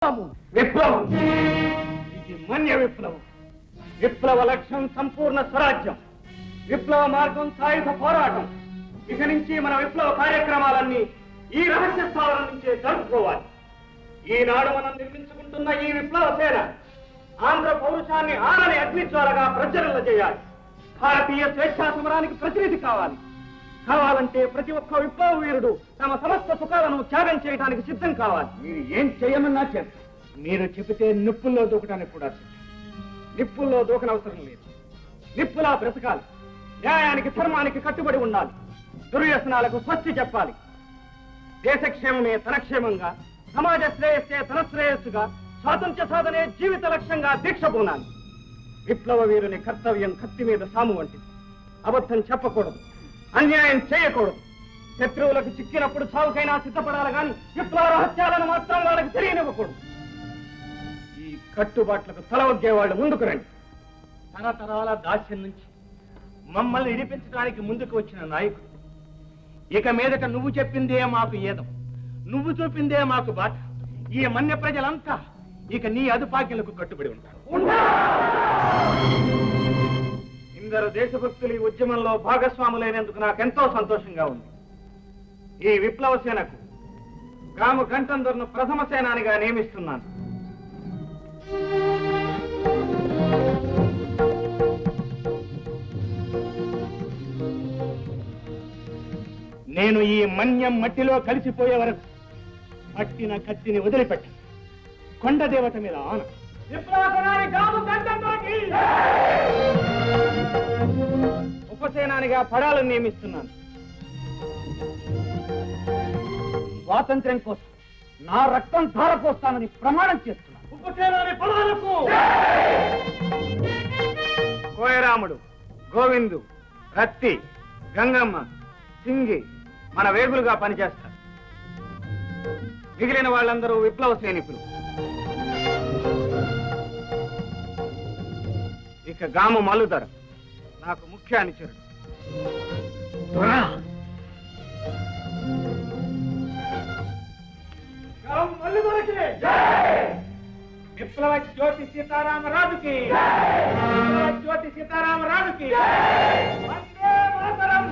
విప్లవం ఇది మన్య విప్లవం. విప్లవ లక్ష్యం సంపూర్ణ స్వరాజ్యం. విప్లవ మార్గం సాయుధ పోరాటం. ఇక నుంచి మన విప్లవ కార్యక్రమాలన్నీ ఈ రహస్య స్థావరం నుంచే జరుపుకోవాలి. ఈనాడు మనం నిర్మించుకుంటున్న ఈ విప్లవ సేన ఆంధ్ర పౌరుషాన్ని ఆనని అగ్నిజ్వాలగా ప్రజ్వలన చేయాలి. భారతీయ స్వేచ్ఛా సమరానికి ప్రతినిధి కావాలి. కావాలంటే ప్రతి ఒక్క విప్లవ వీరుడు తమ సమస్త సుఖాలను త్యాగం చేయడానికి సిద్ధం కావాలి. మీరు ఏం చేయమన్నా చేస్తారు. మీరు చెబితే నిప్పుల్లో దూకడానికి కూడా సిద్ధం. నిప్పుల్లో దూకనవసరం లేదు. నిప్పులా బ్రతకాలి. న్యాయానికి ధర్మానికి కట్టుబడి ఉండాలి. దుర్వ్యసనాలకు స్వస్తి చెప్పాలి. దేశక్షేమమే తన క్షేమంగా, సమాజ శ్రేయస్సే తన శ్రేయస్సుగా, స్వాతంత్ర్య సాధనే జీవిత లక్ష్యంగా దీక్ష పూనాలి. విప్లవ వీరుని కర్తవ్యం కత్తి మీద సాము వంటిది. అబద్ధం చెప్పకూడదు, అన్యాయం చేయకూడదు. శత్రువులకు చిక్కినప్పుడు చావుకైనా సిద్ధపడాలి కానీ విప్లవ రహస్యాలను మాత్రం వాళ్ళకి తెలియనివ్వకూడదు. ఈ కట్టుబాట్లకు తల ఒగ్గే వాళ్ళు ముందుకు రండి. తరతరాల దాస్యం నుంచి మమ్మల్ని ఇడిపించడానికి ముందుకు వచ్చిన నాయకుడు. ఇక మీదట నువ్వు చెప్పిందే మాకు ఏదం, నువ్వు చూపిందే మాకు బాట. ఈ మన్య ప్రజలంతా ఇక నీ అదుపాక్యులకు కట్టుబడి ఉంటారు. ఇందరు దేశభక్తులు ఈ ఉద్యమంలో భాగస్వాములైనందుకు నాకెంతో సంతోషంగా ఉంది. ఈ విప్లవ సేనకు గాము గంటందర్ను ప్రథమ సేనానిగా నియమిస్తున్నాను. నేను ఈ మన్యం మట్టిలో కలిసిపోయే వరకు పట్టిన కత్తిని వదిలిపెట్ట. కొండ దేవత మీద ఆన. ఉపసేనానిగా పడాలను నియమిస్తున్నాను. స్వాతంత్ర్యం కోసం నా రక్తం ధారపోస్తానని ప్రమాణం చేస్తున్నాను. ఉపసేనాని పడాలకు కోయరాముడు, గోవిందు, రత్తి, గంగమ్మ, సింగి మన వేగులుగా పనిచేస్తారు. మిగిలిన వాళ్ళందరూ విప్లవ సైనికులు. ఇక గాము మల్లుధర నాకు ముఖ్య అనుచరుడు. విప్లవ జ్యోతి సీతారామరాజుకి, జ్యోతి సీతారామరాజుకి. వందే మాతరం.